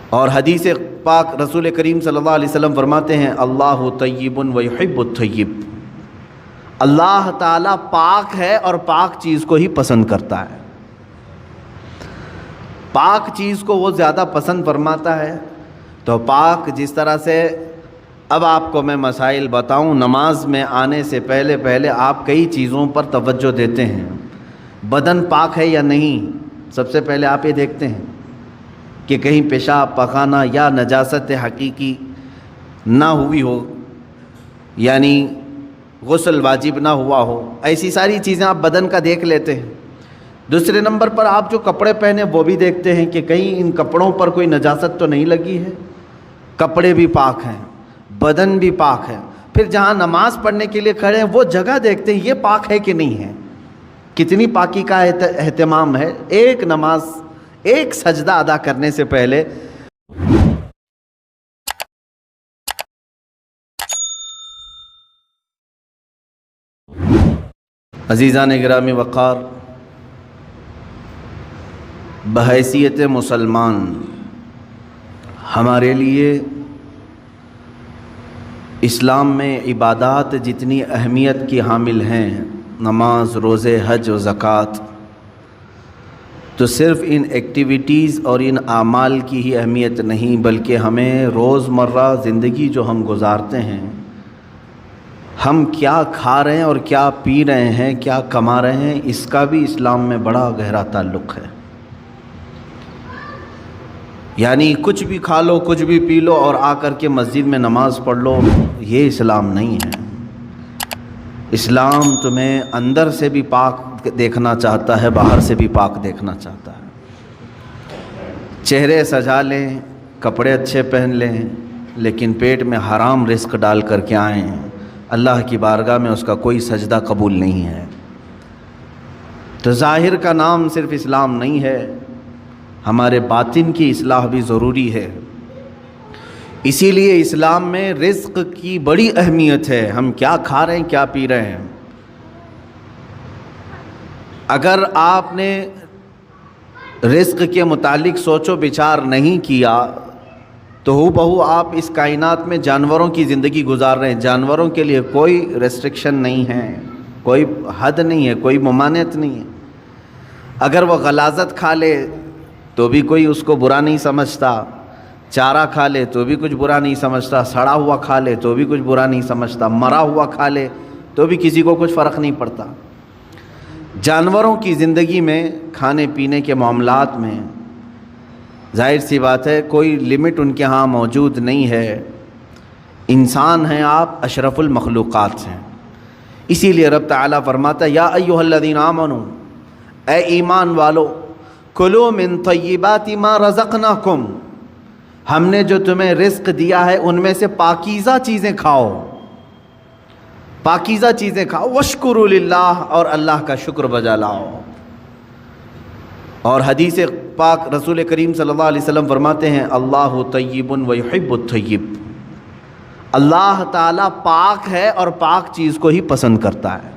اور حدیث پاک رسول کریم صلی اللہ علیہ وسلم فرماتے ہیں اللہ طیب و یحب الطیب، اللہ تعالیٰ پاک ہے اور پاک چیز کو ہی پسند کرتا ہے، پاک چیز کو وہ زیادہ پسند فرماتا ہے۔ تو پاک جس طرح سے، اب آپ کو میں مسائل بتاؤں، نماز میں آنے سے پہلے آپ کئی چیزوں پر توجہ دیتے ہیں، بدن پاک ہے یا نہیں، سب سے پہلے آپ یہ دیکھتے ہیں کہ کہیں پیشاب پخانہ یا نجاست حقیقی نہ ہوئی ہو، یعنی غسل واجب نہ ہوا ہو، ایسی ساری چیزیں آپ بدن کا دیکھ لیتے ہیں۔ دوسرے نمبر پر آپ جو کپڑے پہنے وہ بھی دیکھتے ہیں کہ کہیں ان کپڑوں پر کوئی نجاست تو نہیں لگی ہے، کپڑے بھی پاک ہیں، بدن بھی پاک ہے۔ پھر جہاں نماز پڑھنے کے لیے کھڑے ہیں وہ جگہ دیکھتے ہیں یہ پاک ہے کہ نہیں ہے، کتنی پاکی کا اہتمام ہے۔ ایک نماز، ایک سجدہ ادا کرنے سے پہلے عزیزان گرامی وقار، بحیثیت مسلمان ہمارے لیے اسلام میں عبادات جتنی اہمیت کی حامل ہیں، نماز، روزے، حج و زکوٰۃ، تو صرف ان ایکٹیویٹیز اور ان اعمال کی ہی اہمیت نہیں، بلکہ ہمیں روزمرہ زندگی جو ہم گزارتے ہیں، ہم کیا کھا رہے ہیں اور کیا پی رہے ہیں، کیا کما رہے ہیں، اس کا بھی اسلام میں بڑا گہرا تعلق ہے۔ یعنی کچھ بھی کھا لو، کچھ بھی پی لو اور آ کر کے مسجد میں نماز پڑھ لو، یہ اسلام نہیں ہے۔ اسلام تمہیں اندر سے بھی پاک دیکھنا چاہتا ہے، باہر سے بھی پاک دیکھنا چاہتا ہے۔ چہرے سجا لیں، کپڑے اچھے پہن لیں، لیکن پیٹ میں حرام رزق ڈال کر کے آئیں، اللہ کی بارگاہ میں اس کا کوئی سجدہ قبول نہیں ہے۔ تو ظاہر کا نام صرف اسلام نہیں ہے، ہمارے باطن کی اصلاح بھی ضروری ہے۔ اسی لیے اسلام میں رزق کی بڑی اہمیت ہے، ہم کیا کھا رہے ہیں، کیا پی رہے ہیں۔ اگر آپ نے رزق کے متعلق سوچ و بچار نہیں کیا تو ہو بہو آپ اس کائنات میں جانوروں کی زندگی گزار رہے ہیں۔ جانوروں کے لیے کوئی ریسٹرکشن نہیں ہے، کوئی حد نہیں ہے، کوئی ممانعت نہیں ہے۔ اگر وہ غلاظت کھا لے تو بھی کوئی اس کو برا نہیں سمجھتا، چارہ کھا لے تو بھی کچھ برا نہیں سمجھتا، سڑا ہوا کھا لے تو بھی کچھ برا نہیں سمجھتا، مرا ہوا کھا لے تو بھی کسی کو کچھ فرق نہیں پڑتا۔ جانوروں کی زندگی میں، کھانے پینے کے معاملات میں ظاہر سی بات ہے کوئی لمٹ ان کے ہاں موجود نہیں ہے۔ انسان ہیں آپ، اشرف المخلوقات ہیں۔ اسی لیے رب تعالیٰ فرماتا ہے یا ایھا الذین آمنوا، اے ایمان والو، کلوا من طیبات ما رزقناکم، ہم نے جو تمہیں رزق دیا ہے ان میں سے پاکیزہ چیزیں کھاؤ، پاکیزہ چیزیں کھاؤ، واشکروا للہ، اور اللہ کا شکر بجا لاؤ۔ اور حدیث پاک رسول کریم صلی اللہ علیہ وسلم فرماتے ہیں اللہ طیب و یحب الطیب، اللہ تعالیٰ پاک ہے اور پاک چیز کو ہی پسند کرتا ہے،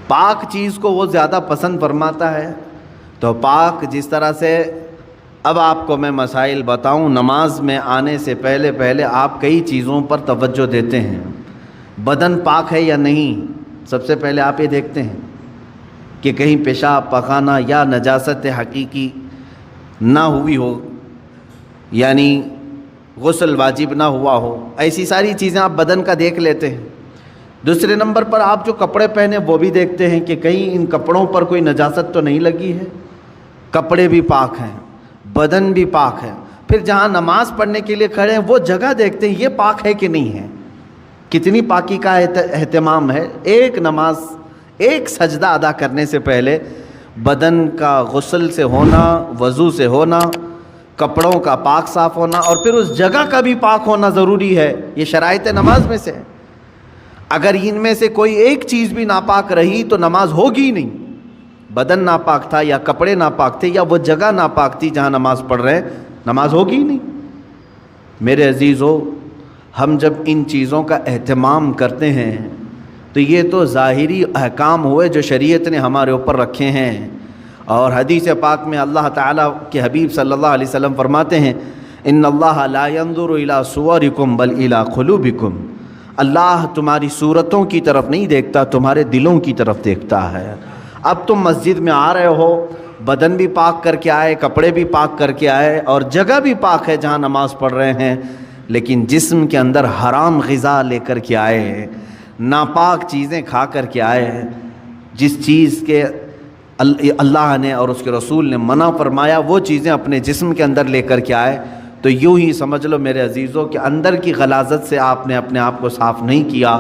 پاک چیز کو وہ زیادہ پسند فرماتا ہے۔ تو پاک جس طرح سے، اب آپ کو میں مسائل بتاؤں، نماز میں آنے سے پہلے آپ کئی چیزوں پر توجہ دیتے ہیں، بدن پاک ہے یا نہیں، سب سے پہلے آپ یہ دیکھتے ہیں کہ کہیں پیشاب پخانہ یا نجاست حقیقی نہ ہوئی ہو، یعنی غسل واجب نہ ہوا ہو، ایسی ساری چیزیں آپ بدن کا دیکھ لیتے ہیں۔ دوسرے نمبر پر آپ جو کپڑے پہنے وہ بھی دیکھتے ہیں کہ کہیں ان کپڑوں پر کوئی نجاست تو نہیں لگی ہے، کپڑے بھی پاک ہیں، بدن بھی پاک ہے۔ پھر جہاں نماز پڑھنے کے لیے کھڑے ہیں وہ جگہ دیکھتے ہیں یہ پاک ہے کہ نہیں ہے، کتنی پاکی کا اہتمام ہے۔ ایک نماز، ایک سجدہ ادا کرنے سے پہلے بدن کا غسل سے ہونا، وضو سے ہونا، کپڑوں کا پاک صاف ہونا، اور پھر اس جگہ کا بھی پاک ہونا ضروری ہے۔ یہ شرائط نماز میں سے ہے۔ اگر ان میں سے کوئی ایک چیز بھی ناپاک رہی تو نماز ہوگی ہی نہیں۔ بدن ناپاک تھا یا کپڑے ناپاک تھے یا وہ جگہ ناپاک تھی جہاں نماز پڑھ رہے ہیں، نماز ہوگی ہی نہیں۔ میرے عزیزو، ہم جب ان چیزوں کا اہتمام کرتے ہیں تو یہ تو ظاہری احکام ہوئے جو شریعت نے ہمارے اوپر رکھے ہیں، اور حدیث پاک میں اللہ تعالیٰ کے حبیب صلی اللہ علیہ وسلم فرماتے ہیں ان اللہ لا ينظر الى صورکم بل الى قلوبکم، اللہ تمہاری صورتوں کی طرف نہیں دیکھتا، تمہارے دلوں کی طرف دیکھتا ہے۔ اب تم مسجد میں آ رہے ہو، بدن بھی پاک کر کے آئے، کپڑے بھی پاک کر کے آئے، اور جگہ بھی پاک ہے جہاں نماز پڑھ رہے ہیں، لیکن جسم کے اندر حرام غذا لے کر کے آئے ہیں، ناپاک چیزیں کھا کر کے آئے ہیں، جس چیز کے اللہ نے اور اس کے رسول نے منع فرمایا وہ چیزیں اپنے جسم کے اندر لے کر کے آئے، تو یوں ہی سمجھ لو میرے عزیزوں کہ اندر کی غلاظت سے آپ نے اپنے آپ کو صاف نہیں کیا،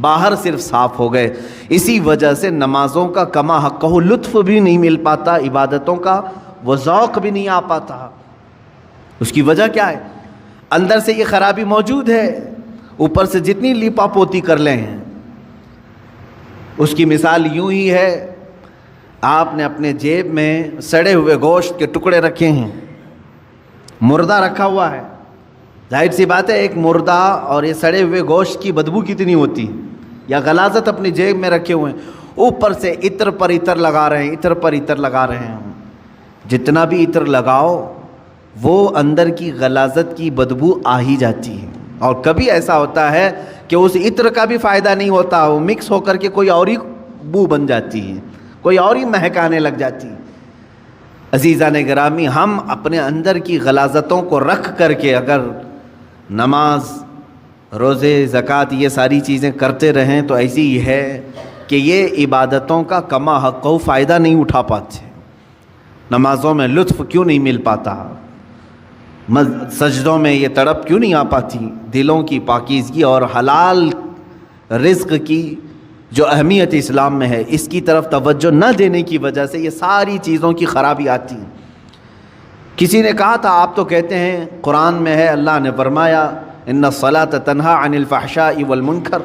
باہر صرف صاف ہو گئے۔ اسی وجہ سے نمازوں کا کما حقہ لطف بھی نہیں مل پاتا، عبادتوں کا وہ ذوق بھی نہیں آ پاتا۔ اس کی وجہ کیا ہے؟ اندر سے یہ خرابی موجود ہے، اوپر سے جتنی لیپا پوتی کر لیں۔ اس کی مثال یوں ہی ہے، آپ نے اپنے جیب میں سڑے ہوئے گوشت کے ٹکڑے رکھے ہیں، مردہ رکھا ہوا ہے، ظاہر سی بات ہے ایک مردہ اور یہ سڑے ہوئے گوشت کی بدبو کتنی ہوتی ہے، یا غلاظت اپنی جیب میں رکھے ہوئے ہیں، اوپر سے عطر پر عطر لگا رہے ہیں، عطر پر عطر لگا رہے ہیں، جتنا بھی عطر لگاؤ وہ اندر کی غلاظت کی بدبو آ ہی جاتی ہے۔ اور کبھی ایسا ہوتا ہے کہ اس عطر کا بھی فائدہ نہیں ہوتا، وہ مکس ہو کر کے کوئی اور ہی بو بن جاتی ہے، کوئی اور ہی مہک آنے لگ جاتی ہے۔ عزیزان گرامی، ہم اپنے اندر کی غلاظتوں کو رکھ کر کے اگر نماز، روزے، زکوٰۃ یہ ساری چیزیں کرتے رہیں تو ایسی ہی ہے کہ یہ عبادتوں کا کما حق و فائدہ نہیں اٹھا پاتے، نمازوں میں لطف کیوں نہیں مل پاتا، سجدوں میں یہ تڑپ کیوں نہیں آ پاتی، دلوں کی پاکیزگی اور حلال رزق کی جو اہمیت اسلام میں ہے اس کی طرف توجہ نہ دینے کی وجہ سے یہ ساری چیزوں کی خرابی آتی ہے۔ کسی نے کہا تھا آپ تو کہتے ہیں قرآن میں ہے، اللہ نے فرمایا ان الصلاۃ تنہی عن الفحشاء والمنکر،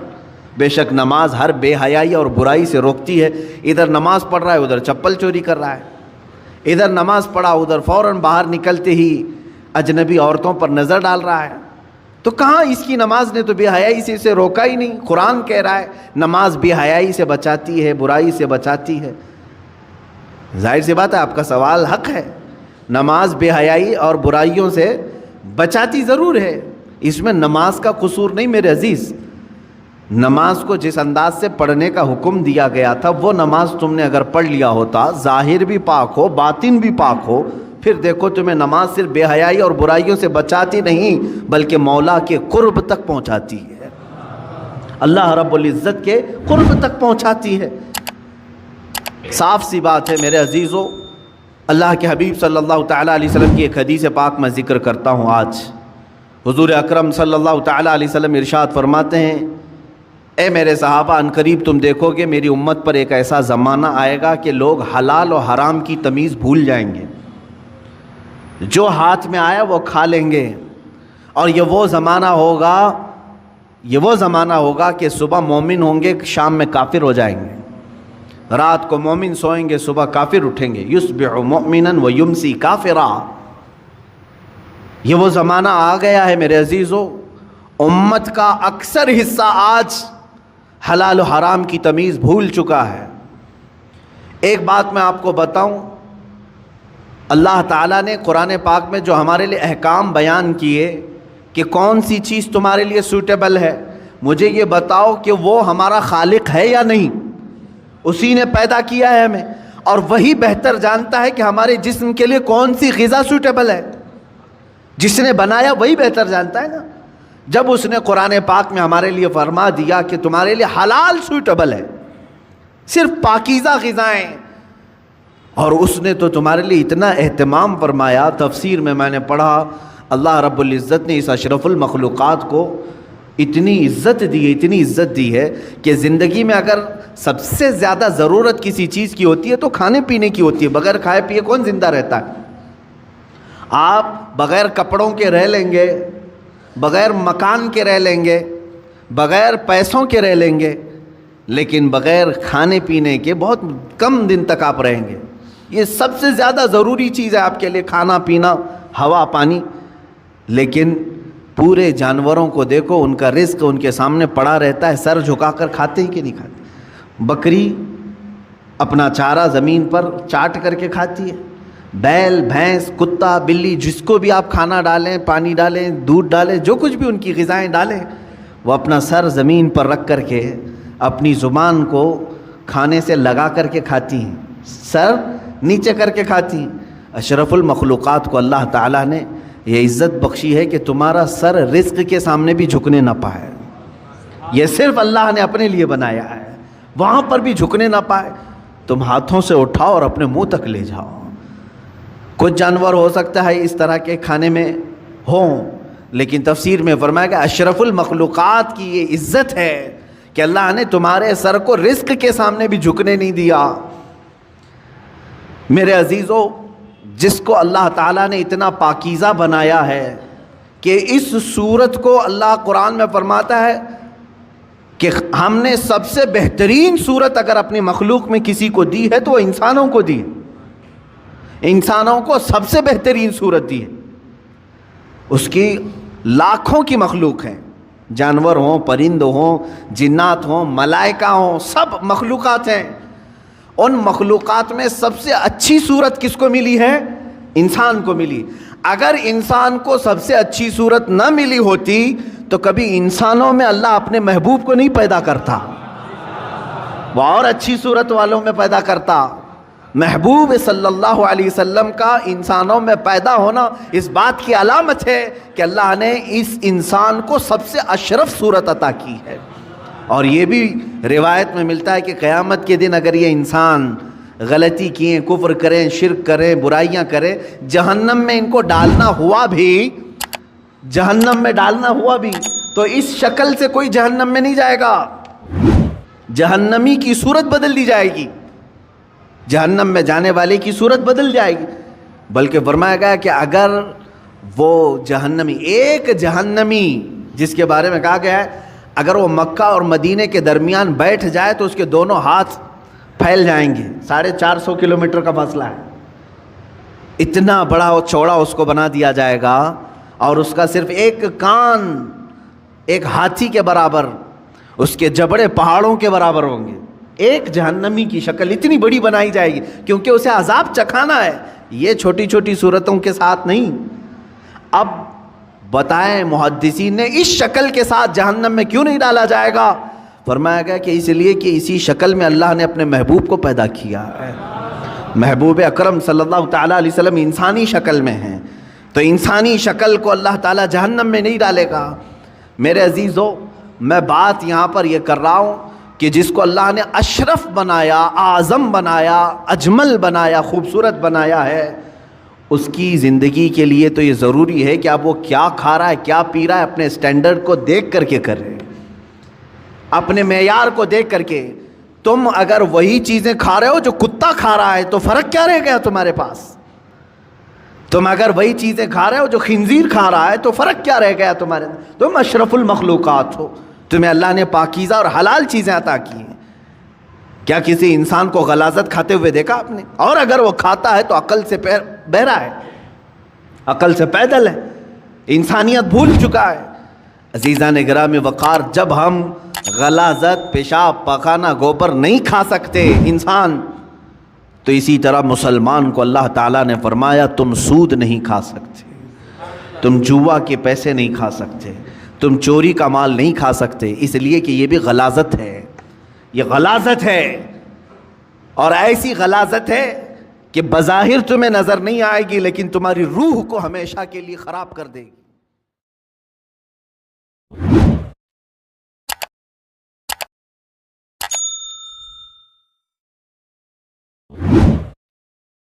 بے شک نماز ہر بے حیائی اور برائی سے روکتی ہے۔ ادھر نماز پڑھ رہا ہے ادھر چپل چوری کر رہا ہے، ادھر نماز پڑھا ادھر فوراً باہر نکلتے ہی اجنبی عورتوں پر نظر ڈال رہا ہے، تو کہاں اس کی نماز نے تو بے حیائی سے اسے روکا ہی نہیں۔ قرآن کہہ رہا ہے نماز بے حیائی سے بچاتی ہے، برائی سے بچاتی ہے۔ ظاہر سی بات ہے آپ کا سوال حق ہے، نماز بے حیائی اور برائیوں سے بچاتی ضرور ہے، اس میں نماز کا قصور نہیں میرے عزیز۔ نماز کو جس انداز سے پڑھنے کا حکم دیا گیا تھا وہ نماز تم نے اگر پڑھ لیا ہوتا، ظاہر بھی پاک ہو باطن بھی پاک ہو، پھر دیکھو تمہیں نماز صرف بے حیائی اور برائیوں سے بچاتی نہیں بلکہ مولا کے قرب تک پہنچاتی ہے، اللہ رب العزت کے قرب تک پہنچاتی ہے۔ صاف سی بات ہے میرے عزیزو، اللہ کے حبیب صلی اللہ تعالیٰ علیہ وسلم کی ایک حدیث پاک میں ذکر کرتا ہوں آج۔ حضور اکرم صلی اللہ تعالیٰ علیہ وسلم ارشاد فرماتے ہیں، اے میرے صحابہ، ان قریب تم دیکھو گے میری امت پر ایک ایسا زمانہ آئے گا کہ لوگ حلال و حرام کی تمیز بھول جائیں گے، جو ہاتھ میں آیا وہ کھا لیں گے، اور یہ وہ زمانہ ہوگا کہ صبح مومن ہوں گے شام میں کافر ہو جائیں گے، رات کو مومن سوئیں گے صبح کافر اٹھیں گے، یصبح مؤمنا ویمسی کافرا۔ یہ وہ زمانہ آ گیا ہے میرے عزیزو، امت کا اکثر حصہ آج حلال و حرام کی تمیز بھول چکا ہے۔ ایک بات میں آپ کو بتاؤں، اللہ تعالیٰ نے قرآن پاک میں جو ہمارے لیے احکام بیان کیے کہ کون سی چیز تمہارے لیے سوٹیبل ہے، مجھے یہ بتاؤ کہ وہ ہمارا خالق ہے یا نہیں؟ اسی نے پیدا کیا ہے ہمیں، اور وہی بہتر جانتا ہے کہ ہمارے جسم کے لیے کون سی غذا سوٹیبل ہے، جس نے بنایا وہی بہتر جانتا ہے نا۔ جب اس نے قرآن پاک میں ہمارے لیے فرما دیا کہ تمہارے لیے حلال سوٹیبل ہے، صرف پاکیزہ غذائیں، اور اس نے تو تمہارے لیے اتنا اہتمام فرمایا، تفسیر میں نے پڑھا اللہ رب العزت نے اس اشرف المخلوقات کو اتنی عزت دی ہے کہ زندگی میں اگر سب سے زیادہ ضرورت کسی چیز کی ہوتی ہے تو کھانے پینے کی ہوتی ہے، بغیر کھائے پیے کون زندہ رہتا ہے؟ آپ بغیر کپڑوں کے رہ لیں گے، بغیر مکان کے رہ لیں گے، بغیر پیسوں کے رہ لیں گے، لیکن بغیر کھانے پینے کے بہت کم دن تک آپ رہیں گے۔ یہ سب سے زیادہ ضروری چیز ہے آپ کے لیے، کھانا پینا، ہوا پانی۔ لیکن پورے جانوروں کو دیکھو، ان کا رزق ان کے سامنے پڑا رہتا ہے، سر جھکا کر کھاتے ہی کہ نہیں کھاتے؟ بکری اپنا چارہ زمین پر چاٹ کر کے کھاتی ہے. بیل، بھینس، کتا، بلی، جس کو بھی آپ کھانا ڈالیں، پانی ڈالیں، دودھ ڈالیں، جو کچھ بھی ان کی غذائیں ڈالیں، وہ اپنا سر زمین پر رکھ کر کے اپنی زبان کو کھانے سے لگا کر کے کھاتی ہیں، سر نیچے کر کے کھاتی ہیں. اشرف المخلوقات کو اللہ تعالیٰ نے یہ عزت بخشی ہے کہ تمہارا سر رزق کے سامنے بھی جھکنے نہ پائے. یہ صرف اللہ نے اپنے لیے بنایا ہے، وہاں پر بھی جھکنے نہ پائے. تم ہاتھوں سے اٹھاؤ اور اپنے منہ تک لے جاؤ. کچھ جانور ہو سکتا ہے اس طرح کے کھانے میں ہوں، لیکن تفسیر میں فرمایا کہ اشرف المخلوقات کی یہ عزت ہے کہ اللہ نے تمہارے سر کو رزق کے سامنے بھی جھکنے نہیں دیا. میرے عزیزو، جس کو اللہ تعالیٰ نے اتنا پاکیزہ بنایا ہے کہ اس صورت کو اللہ قرآن میں فرماتا ہے کہ ہم نے سب سے بہترین صورت اگر اپنی مخلوق میں کسی کو دی ہے تو وہ انسانوں کو دی. انسانوں کو سب سے بہترین صورت دی ہے. اس کی لاکھوں کی مخلوق ہیں، جانور ہوں، پرند ہوں، جنات ہوں، ملائکہ ہوں، سب مخلوقات ہیں. ان مخلوقات میں سب سے اچھی صورت کس کو ملی ہے؟ انسان کو ملی. اگر انسان کو سب سے اچھی صورت نہ ملی ہوتی تو کبھی انسانوں میں اللہ اپنے محبوب کو نہیں پیدا کرتا، وہ اور اچھی صورت والوں میں پیدا کرتا. محبوب صلی اللہ علیہ وسلم کا انسانوں میں پیدا ہونا اس بات کی علامت ہے کہ اللہ نے اس انسان کو سب سے اشرف صورت عطا کی ہے. اور یہ بھی روایت میں ملتا ہے کہ قیامت کے دن اگر یہ انسان غلطی کیے، کفر کریں، شرک کریں، برائیاں کریں، جہنم میں ان کو ڈالنا ہوا بھی، جہنم میں ڈالنا ہوا بھی، تو اس شکل سے کوئی جہنم میں نہیں جائے گا. جہنمی کی صورت بدل دی جائے گی، جہنم میں جانے والے کی صورت بدل جائے گی. بلکہ فرمایا گیا کہ اگر وہ جہنمی، ایک جہنمی جس کے بارے میں کہا گیا ہے اگر وہ مکہ اور مدینے کے درمیان بیٹھ جائے تو اس کے دونوں ہاتھ پھیل جائیں گے. 450 کلومیٹر کا فاصلہ ہے، اتنا بڑا اور چوڑا اس کو بنا دیا جائے گا، اور اس کا صرف ایک کان ایک ہاتھی کے برابر، اس کے جبڑے پہاڑوں کے برابر ہوں گے. ایک جہنمی کی شکل اتنی بڑی بنائی جائے گی کیونکہ اسے عذاب چکھانا ہے، یہ چھوٹی چھوٹی صورتوں کے ساتھ نہیں. اب بتائیں محدثین نے اس شکل کے ساتھ جہنم میں کیوں نہیں ڈالا جائے گا؟ فرمایا گیا کہ اس لیے کہ اسی شکل میں اللہ نے اپنے محبوب کو پیدا کیا ہے. محبوب اکرم صلی اللہ تعالیٰ علیہ وسلم انسانی شکل میں ہیں، تو انسانی شکل کو اللہ تعالیٰ جہنم میں نہیں ڈالے گا. میرے عزیزو، میں بات یہاں پر یہ کر رہا ہوں کہ جس کو اللہ نے اشرف بنایا، اعظم بنایا، اجمل بنایا، خوبصورت بنایا ہے، اس کی زندگی کے لیے تو یہ ضروری ہے کہ اب وہ کیا کھا رہا ہے، کیا پی رہا ہے، اپنے سٹینڈرڈ کو دیکھ کر کے کرے، اپنے معیار کو دیکھ کر کے. تم اگر وہی چیزیں کھا رہے ہو جو کتا کھا رہا ہے تو فرق کیا رہ گیا تمہارے پاس؟ تم اگر وہی چیزیں کھا رہے ہو جو خنزیر کھا رہا ہے تو فرق کیا رہ گیا تمہارے؟ تم اشرف المخلوقات ہو، تمہیں اللہ نے پاکیزہ اور حلال چیزیں عطا کی ہیں. کیا کسی انسان کو غلاظت کھاتے ہوئے دیکھا آپ نے؟ اور اگر وہ کھاتا ہے تو عقل سے بہرا ہے، عقل سے پیدل ہے، انسانیت بھول چکا ہے. عزیزان گرامی وقار، جب ہم غلاظت، پیشاب، پاخانہ، گوبر نہیں کھا سکتے انسان، تو اسی طرح مسلمان کو اللہ تعالیٰ نے فرمایا تم سود نہیں کھا سکتے، تم جوا کے پیسے نہیں کھا سکتے، تم چوری کا مال نہیں کھا سکتے، اس لیے کہ یہ بھی غلاظت ہے، یہ غلاظت ہے. اور ایسی غلاظت ہے کہ بظاہر تمہیں نظر نہیں آئے گی لیکن تمہاری روح کو ہمیشہ کے لیے خراب کر دے گی.